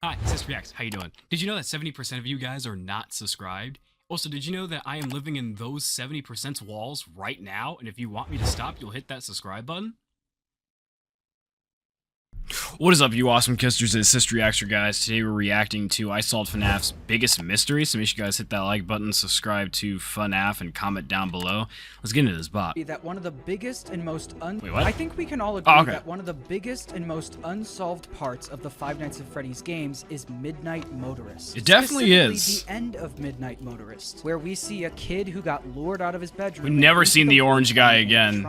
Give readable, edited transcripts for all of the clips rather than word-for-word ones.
Hi, CistReactZ. How you doing? Did you know that 70% of you guys are not subscribed? Also, did you know that I am living in those 70% walls right now, and if you want me to stop, you'll hit that subscribe button? What is up, you awesome kisters? It's CistReactZ, guys. Today we're reacting to I Solved FNAF's biggest mystery, so make sure you guys hit that like button, subscribe to FUHNAFF, and comment down below. Let's get into this bot. That one of the biggest and most Wait, what? I think we can all agree Oh, okay. that one of the biggest and most unsolved parts of the Five Nights at Freddy's games is Midnight Motorist. It definitely is. The end of Midnight Motorist, where we see a kid who got lured out of his bedroom. We've never seen the orange guy again.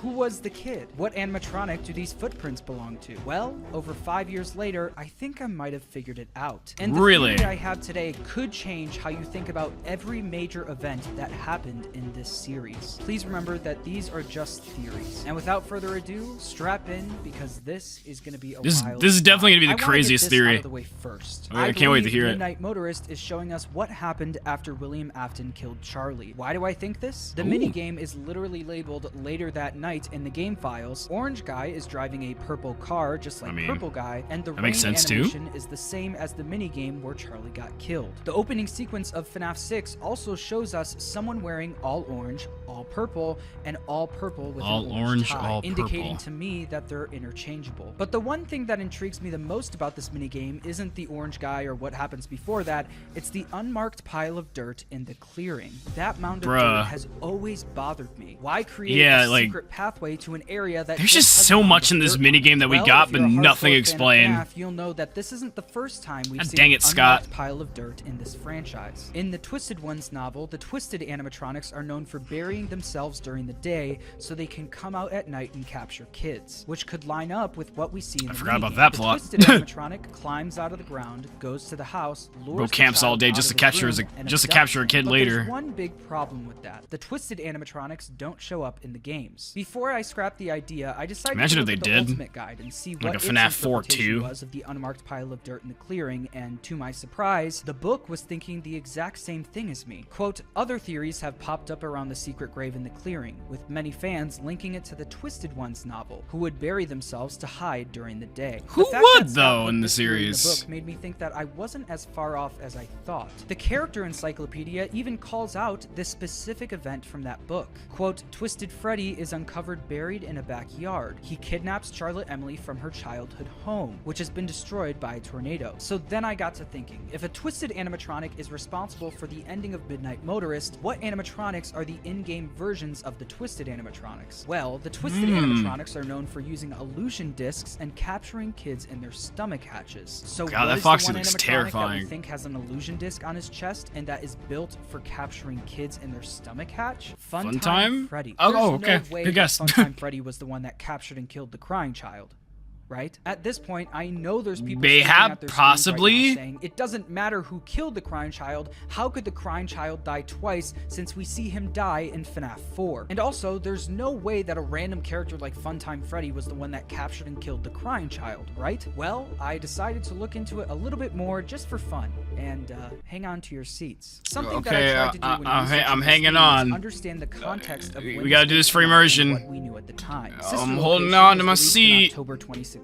Who was the kid? What animatronic do these footprints belong to? Well, over 5 years later, I think I might have figured it out. And the Really? theory I have today could change how you think about every major event that happened in this series. Please remember that these are just theories. And without further ado, strap in because this is going to be a wild This is definitely going to be ride. the craziest I theory. Out of the way first. I can't wait to hear it. Midnight Motorist is showing us what happened after William Afton killed Charlie. Why do I think this? The minigame is literally labeled later that night in the game files. Orange guy is driving a purple car just like purple guy, and the rain animation is the same as the minigame where Charlie got killed. The opening sequence of FNAF 6 also shows us someone wearing all orange, all purple, and all purple with all an orange, tie, all indicating purple. to me that they're interchangeable. But the one thing that intrigues me the most about this minigame isn't the orange guy or what happens before that, it's the unmarked pile of dirt in the clearing. That mound of dirt has always bothered me. Why create a secret pathway to an area that there's just so much in this minigame that we got, but nothing explained. FNAF, you'll know that this isn't the first time we've seen dang it, an Scott. unmarked pile of dirt in this franchise. In the Twisted Ones novel, the Twisted animatronics are known for burying themselves during the day so they can come out at night and capture kids, which could line up with what we see in the forgot about minigame. that The plot. Twisted animatronic climbs out of the ground, goes to the house, lures the camps all child day out just of to his capture room, and just to abducts capture a him. kid But later. there's one big problem with that. The Twisted animatronics don't show up in the games. Before I scrap the idea, I decided Imagine to if look they at the did. Ultimate Guide and see Like what a its FNAF 4 interpretation 2. was of the unmarked pile of dirt in the clearing, and to my surprise, the book was thinking the exact same thing as me. Quote, other theories have popped up around the secret grave in the clearing, with many fans linking it to the Twisted Ones novel, who would bury themselves to hide during the day. Who The fact would, that Scott though, put in the this theory series? the book made me think that I wasn't as far off as I thought. The character encyclopedia even calls out this specific event from that book. Quote, Twisted Freddy is uncovered buried in a backyard. He kidnaps Charlotte Emily from her childhood home, which has been destroyed by a tornado. So then I got to thinking, if a Twisted animatronic is responsible for the ending of Midnight Motorist, what animatronics are the in-game versions of the Twisted animatronics? Well, the Twisted animatronics are known for using illusion discs and capturing kids in their stomach hatches. So God, what that is Foxy the one looks animatronic terrifying. that we think has an illusion disc on his chest and that is built for capturing kids in their stomach hatch? Funtime? Freddy. Oh, There's okay. no way Good that guess. Funtime Freddy was the one that captured and killed the crying child. Right? At this point, I know there's people Mayhap, at their screens possibly. right now saying, it doesn't matter who killed the crying child, how could the crying child die twice since we see him die in FNAF 4? And also, there's no way that a random character like Funtime Freddy was the one that captured and killed the crying child, right? Well, I decided to look into it a little bit more just for fun, and hang on to your seats. Something that I tried to do when I'm this hanging game on. is understand the context of We gotta do this for immersion. what we knew at the time. I'm holding on to my seat. October 2016.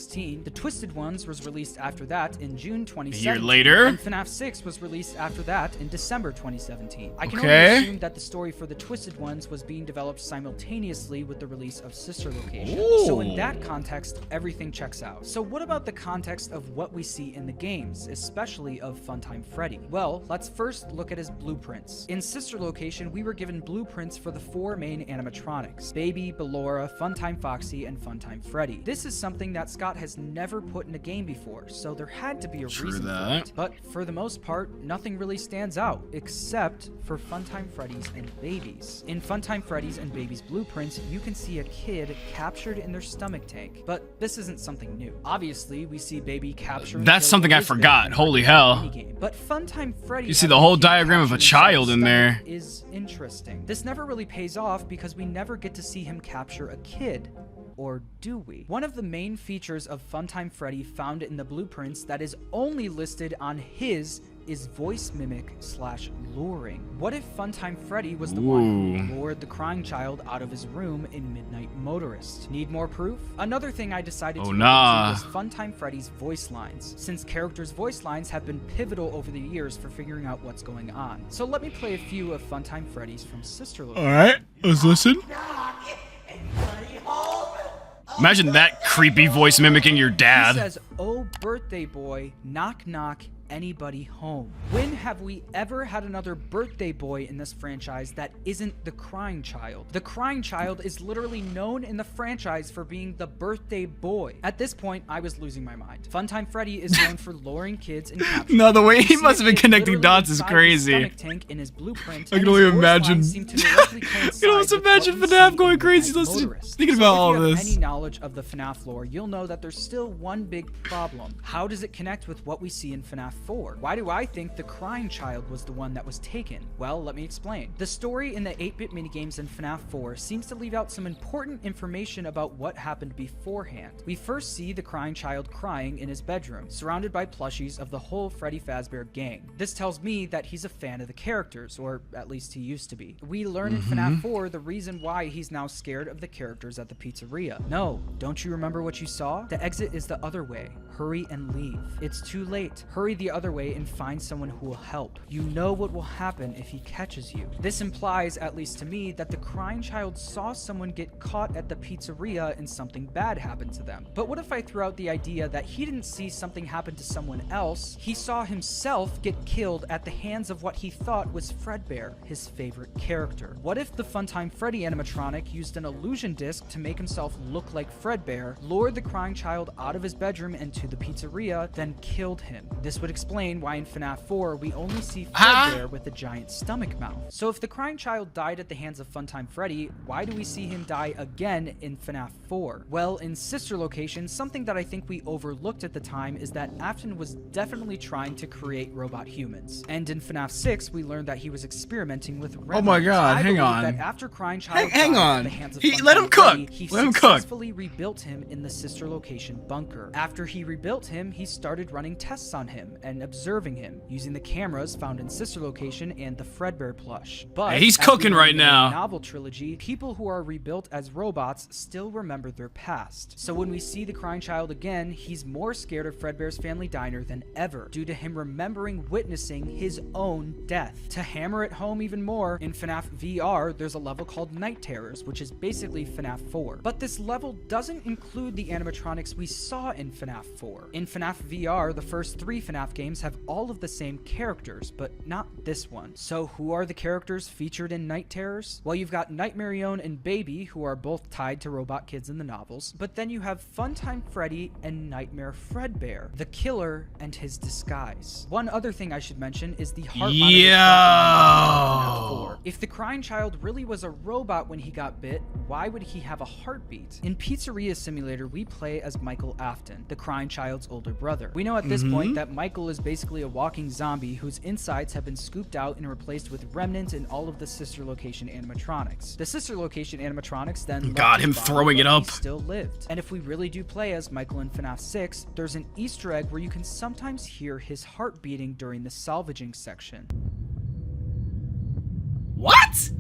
The Twisted Ones was released after that in June 2017. A year later. And FNAF 6 was released after that in December 2017. I can only Okay. assume that the story for the Twisted Ones was being developed simultaneously with the release of Sister Location. Ooh. So in that context, everything checks out. So what about the context of what we see in the games, especially of Funtime Freddy? Well, let's first look at his blueprints. In Sister Location, we were given blueprints for the 4 main animatronics: Baby, Ballora, Funtime Foxy, and Funtime Freddy. This is something that Scott has never put in a game before, so there had to be a reason for it. But for the most part, nothing really stands out, except for Funtime Freddy's and Baby's. In Funtime Freddy's and Baby's blueprints, you can see a kid captured in their stomach tank. But this isn't something new. Obviously, we see Baby capturing. That's something I forgot. Holy hell. But Funtime Freddy, You see the whole diagram of a child in there. Is interesting. This never really pays off because we never get to see him capture a kid. Or do we? One of the main features of Funtime Freddy found in the blueprints that is only listed on his is voice mimic / luring. What if Funtime Freddy was the one who lured the crying child out of his room in Midnight Motorist? Need more proof? Another thing I decided to look into was Funtime Freddy's voice lines, since characters' voice lines have been pivotal over the years for figuring out what's going on. So let me play a few of Funtime Freddy's from Sister Location. Alright, let's listen. Imagine that creepy voice mimicking your dad. He says, "Oh, birthday boy, knock knock, anybody home?" When have we ever had another birthday boy in this franchise that isn't the crying child? The crying child is literally known in the franchise for being the birthday boy. At this point, I was losing my mind. Funtime Freddy is known for luring kids and capturing. No, the way he must have been connecting dots is crazy. Tank in his blueprint, I can only imagine. I can almost imagine FNAF going crazy thinking about all of this. If you have any knowledge of the FNAF lore, you'll know that there's still one big problem. How does it connect with what we see in FNAF 4? Why do I think the crying child was the one that was taken? Well, let me explain. The story in the 8-bit minigames in FNAF 4 seems to leave out some important information about what happened beforehand. We first see the crying child crying in his bedroom, surrounded by plushies of the whole Freddy Fazbear gang. This tells me that he's a fan of the characters, or at least he used to be. We learn in FNAF 4 the reason why he's now scared of the characters at the pizzeria. No, don't you remember what you saw? The exit is the other way. Hurry and leave. It's too late. Hurry the other way and find someone who will help. You know what will happen if he catches you. This implies, at least to me, that the crying child saw someone get caught at the pizzeria and something bad happened to them. But what if I threw out the idea that he didn't see something happen to someone else, he saw himself get killed at the hands of what he thought was Fredbear, his favorite character? What if the Funtime Freddy animatronic used an illusion disc to make himself look like Fredbear, lured the crying child out of his bedroom and to the pizzeria, then killed him? This would explain why in FNAF 4 we only see Fredbear with a giant stomach mouth. So if the crying child died at the hands of Funtime Freddy, why do we see him die again in FNAF 4? Well, in Sister Location, something that I think we overlooked at the time is that Afton was definitely trying to create robot humans. And in FNAF 6, we learned that he was experimenting with remnants. Oh my god, hang on. That after crying child hang died on. at the hands of Let him cook. He Let him cook. successfully rebuilt him in the Sister Location bunker. After he rebuilt him, he started running tests on him and observing him, using the cameras found in Sister Location and the Fredbear plush. But hey, he's cooking right now. In the novel trilogy, people who are rebuilt as robots still remember their past. So when we see the crying child again, he's more scared of Fredbear's family diner than ever, due to him remembering witnessing his own death. To hammer it home even more, in FNAF VR, there's a level called Night Terrors, which is basically FNAF 4. But this level doesn't include the animatronics we saw in FNAF 4. In FNAF VR, the first 3 FNAF games have all of the same characters, but not this one. So who are the characters featured in Night Terrors? Well, you've got Nightmarion and Baby, who are both tied to robot kids in the novels, but then you have Funtime Freddy and Nightmare Fredbear, the killer and his disguise. One other thing I should mention is the heart monitor. If the crying child really was a robot when he got bit, why would he have a heartbeat? In Pizzeria Simulator, we play as Michael Afton, the crying child's older brother. We know at this point that Michael is basically a walking zombie whose insides have been scooped out and replaced with remnants in all of the Sister Location animatronics. The Sister Location animatronics then got him throwing it up. He still lived. And if we really do play as Michael in FNAF 6, there's an Easter egg where you can sometimes hear his heart beating during the salvaging section. What?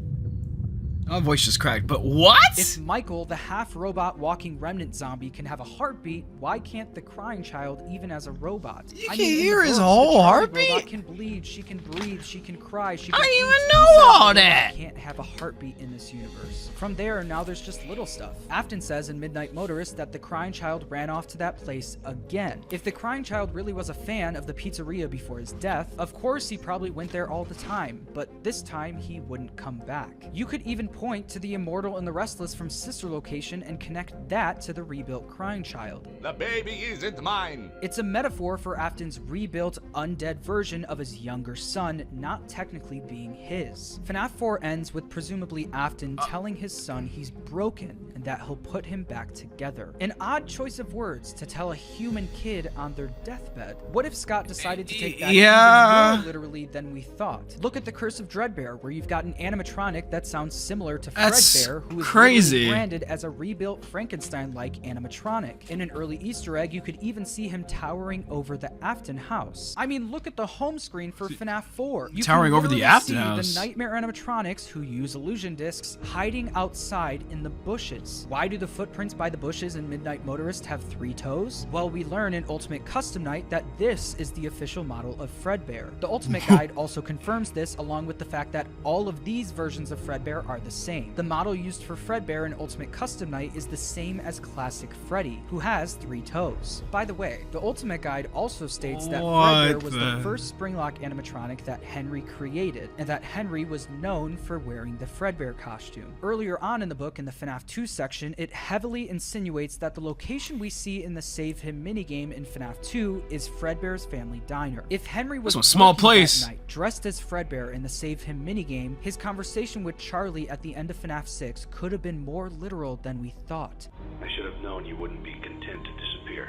My voice just cracked, but what? If Michael, the half-robot walking remnant zombie, can have a heartbeat, why can't the crying child even as a robot? You can hear his whole heartbeat? Robot can bleed, she can breathe, she can cry, she can I eat. didn't even know all that! Can't have a heartbeat in this universe. From there, now there's just little stuff. Afton says in Midnight Motorist that the crying child ran off to that place again. If the crying child really was a fan of the pizzeria before his death, of course he probably went there all the time, but this time he wouldn't come back. You could even point to the Immortal and the Restless from Sister Location and connect that to the rebuilt crying child. The baby isn't mine. It's a metaphor for Afton's rebuilt, undead version of his younger son not technically being his. FNAF 4 ends with presumably Afton telling his son he's broken and that he'll put him back together. An odd choice of words to tell a human kid on their deathbed. What if Scott decided to take that even more literally than we thought? Look at the Curse of Dreadbear, where you've got an animatronic that sounds similar similar to That's Fredbear, who is crazy. literally branded as a rebuilt Frankenstein-like animatronic. In an early Easter egg, you could even see him towering over the Afton house. I mean, look at the home screen for FNAF 4. You Towering can over the literally Afton see house. the nightmare animatronics who use illusion discs hiding outside in the bushes. Why do the footprints by the bushes in Midnight Motorist have 3 toes? Well, we learn in Ultimate Custom Night that this is the official model of Fredbear. The Ultimate Guide also confirms this, along with the fact that all of these versions of Fredbear are the same. The model used for Fredbear in Ultimate Custom Night is the same as classic Freddy, who has 3 toes. By the way, the Ultimate Guide also states that Fredbear was the first Springlock animatronic that Henry created, and that Henry was known for wearing the Fredbear costume. Earlier on in the book, in the FNAF 2 section, it heavily insinuates that the location we see in the Save Him minigame in FNAF 2 is Fredbear's family diner. If Henry was a small working place. that night, dressed as Fredbear in the Save Him minigame, his conversation with Charlie at the end of FNAF 6 could have been more literal than we thought. I should have known you wouldn't be content to disappear.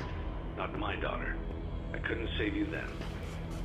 Not my daughter. I couldn't save you then.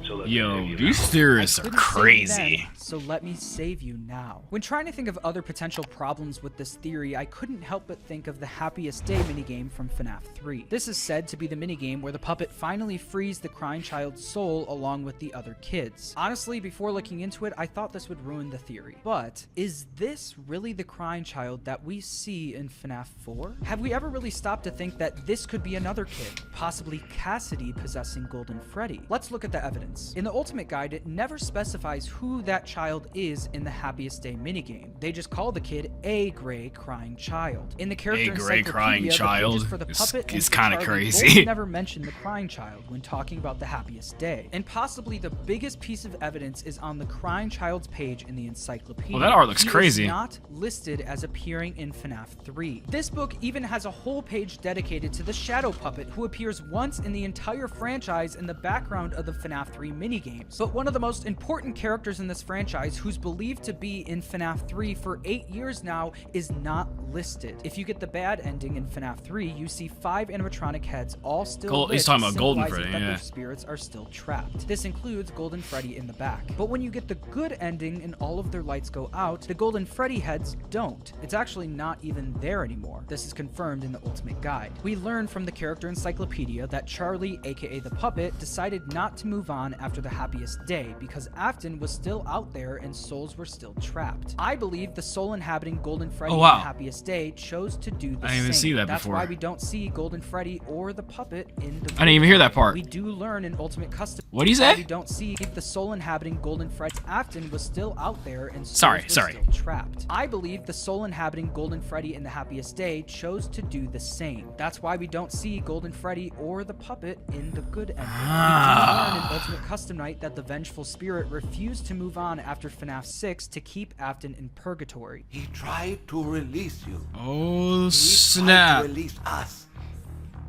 So let me Yo, save you these now. theorists are Couldn't save you crazy. then, so let me save you now. When trying to think of other potential problems with this theory, I couldn't help but think of the Happiest Day minigame from FNAF 3. This is said to be the minigame where the puppet finally frees the crying child's soul along with the other kids. Honestly, before looking into it, I thought this would ruin the theory. But is this really the crying child that we see in FNAF 4? Have we ever really stopped to think that this could be another kid, possibly Cassidy possessing Golden Freddy? Let's look at the evidence. In the Ultimate Guide, it never specifies who that child is in the Happiest Day minigame. They just call the kid a gray crying child. In the character A gray encyclopedia, crying the pages child for the is- puppet and is for kinda Charlie crazy. both never mention the crying child when talking about the Happiest Day. And possibly the biggest piece of evidence is on the crying child's page in the encyclopedia. Well, that art looks He crazy. is not listed as appearing in FNAF 3. This book even has a whole page dedicated to the Shadow Puppet, who appears once in the entire franchise in the background of the FNAF 3 minigames. But one of the most important characters in this franchise, who's believed to be in FNAF 3 for 8 years now, is not listed. If you get the bad ending in FNAF 3, you see 5 animatronic heads all still lit, He's talking about Golden symbolizing Freddy, that yeah. their spirits are still trapped. This includes Golden Freddy in the back. But when you get the good ending and all of their lights go out, the Golden Freddy heads don't. It's actually not even there anymore. This is confirmed in the Ultimate Guide. We learn from the character encyclopedia that Charlie, aka the puppet, decided not to move on after the Happiest Day because Afton was still out there and souls were still trapped. I believe the soul inhabiting Golden Freddy Oh, wow. in the Happiest Day chose to do the I didn't even same. see that That's before. why we don't see Golden Freddy or the puppet in the I didn't even hear that part. We do learn in Ultimate Custom. What'd you why say? We don't see the soul inhabiting Golden Freddy. Afton was still out there and souls Sorry. were still trapped. I believe the soul inhabiting Golden Freddy in the Happiest Day chose to do the same. That's why we don't see Golden Freddy or the puppet in the good ending. We do learn in Ultimate Custom Night that the vengeful spirit refused to move on after FNAF 6 to keep Afton in purgatory. He tried to release you. Oh, He snap. tried to release us.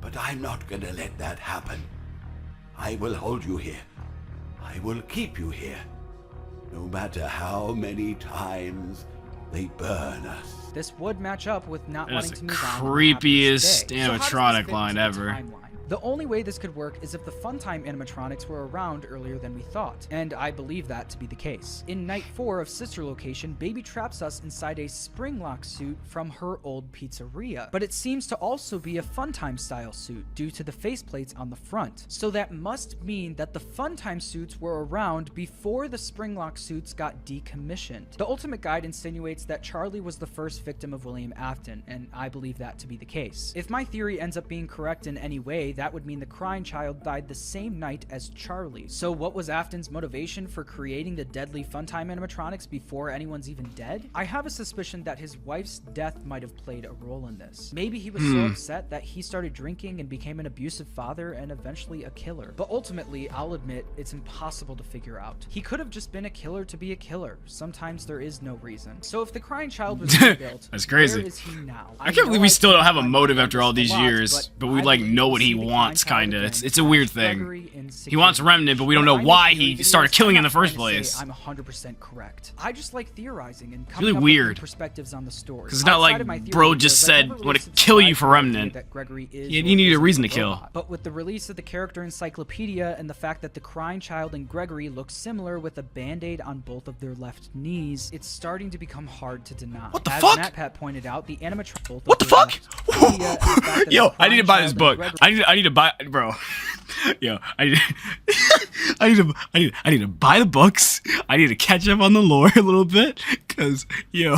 But I'm not gonna let that happen. I will hold you here. I will keep you here. No matter how many times they burn us. This would match up with not That is wanting to the move on. the Happiest creepiest Day. So how does this animatronic fit line into the ever. timeline? The only way this could work is if the Funtime animatronics were around earlier than we thought, and I believe that to be the case. In Night 4 of Sister Location, Baby traps us inside a Springlock suit from her old pizzeria, but it seems to also be a Funtime style suit due to the faceplates on the front. So that must mean that the Funtime suits were around before the Springlock suits got decommissioned. The Ultimate Guide insinuates that Charlie was the first victim of William Afton, and I believe that to be the case. If my theory ends up being correct in any way, that would mean the crying child died the same night as Charlie. So what was Afton's motivation for creating the deadly Funtime animatronics before anyone's even dead? I have a suspicion that his wife's death might have played a role in this. Maybe he was so upset that he started drinking and became an abusive father and eventually a killer. But ultimately, I'll admit, it's impossible to figure out. He could have just been a killer to be a killer. Sometimes there is no reason. So if the crying child was rebuilt, That's crazy. where is he now? I can't believe we still don't have a motive after all these lot, years, but we I like believe know we'll what he see the wants, Crying kinda. Child It's a weird thing. Gregory in He wants security. Remnant, but we don't When know I make why theory he videos, started killing I'm in the not trying first to place. say I'm 100% correct. I just like theorizing and Really coming up weird. with new perspectives on the story. Because it's not Outside like of my theory bro just videos, I've said, never "Want to really kill you subscribed for to the idea Remnant." that Gregory is You or needed a isn't reason to robot. kill. But with the release of the character encyclopedia and the fact that the crying child and Gregory look similar with a band-aid on both of their left knees, it's starting to become hard to deny. What the As fuck? MatPat pointed out, the animatronic. What the fuck? Yo, I need to buy this book. I need to buy, bro. Yo, I need I need to buy the books. I need to catch up on the lore a little bit, cause yo,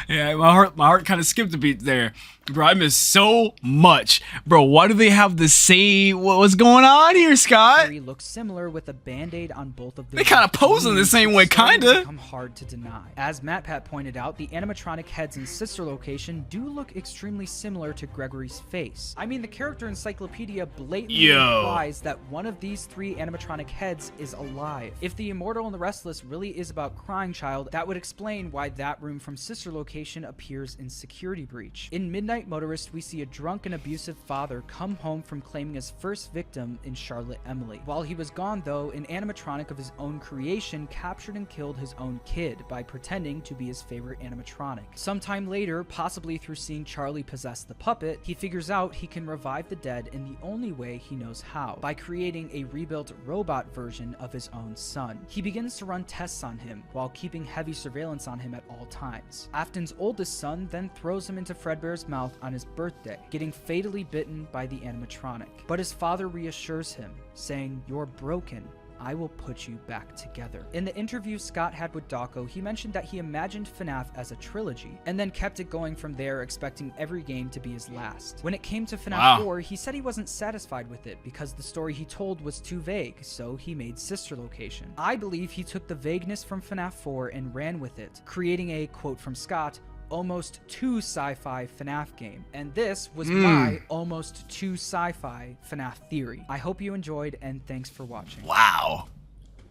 yeah, my heart kind of skipped a beat there, bro. I missed so much, bro. Why do they have the same? What's going on here, Scott? Look similar with a band-aid on both of their They kind of pose in the same way, kinda. Become hard to deny. As MatPat pointed out, the animatronic heads in Sister Location do look extremely similar to Gregory's face. I mean, the character encyclopedia blatantly implies that one of these three animatronic heads is alive. If the Immortal and the Restless really is about Crying Child, that would explain why that room from Sister Location appears in Security Breach. In Midnight Motorist, we see a drunk and abusive father come home from claiming his first victim in Charlotte Emily. While he was gone, though, an animatronic of his own creation captured and killed his own kid by pretending to be his favorite animatronic. Sometime later, possibly through seeing Charlie possess the puppet, he figures out he can revive the dead in the only way he knows how, by creating a rebuilt robot version of his own son. He begins to run tests on him, while keeping heavy surveillance on him at all times. Afton's oldest son then throws him into Fredbear's mouth on his birthday, getting fatally bitten by the animatronic. But his father reassures him, saying, "You're broken. I will put you back together." In the interview Scott had with Dawko, he mentioned that he imagined FNAF as a trilogy, and then kept it going from there, expecting every game to be his last. When it came to FNAF 4, he said he wasn't satisfied with it, because the story he told was too vague, so he made Sister Location. I believe he took the vagueness from FNAF 4 and ran with it, creating a, quote from Scott, almost too sci-fi FNAF game. And this was my almost too sci-fi FNAF theory. I hope you enjoyed, and thanks for watching. Wow.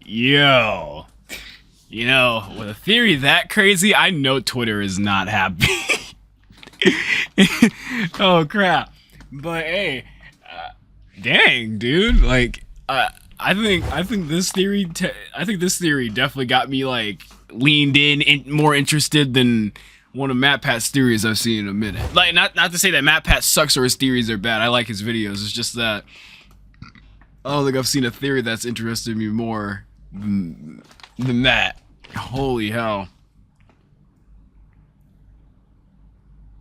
Yo. You know, with a theory that crazy, I know Twitter is not happy. Oh crap. But hey, dang, dude. Like, I think this theory definitely got me like leaned in and more interested than one of MatPat's theories I've seen in a minute. Like, not to say that MatPat sucks or his theories are bad. I like his videos. It's just that I don't think I've seen a theory that's interested me more than that. Holy hell.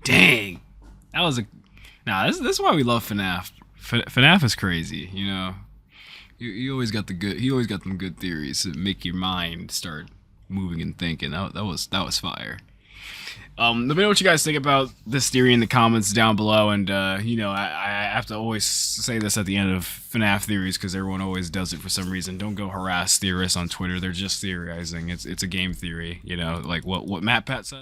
Dang. That was a... Nah, this is why we love FNAF. FNAF is crazy, you know? You always got the good... He always got them good theories that make your mind start moving and thinking. That was fire. Let me know what you guys think about this theory in the comments down below, and you know, I have to always say this at the end of FNAF theories because everyone always does it for some reason. Don't go harass theorists on Twitter. They're just theorizing. It's a game theory, you know, like what MatPat said.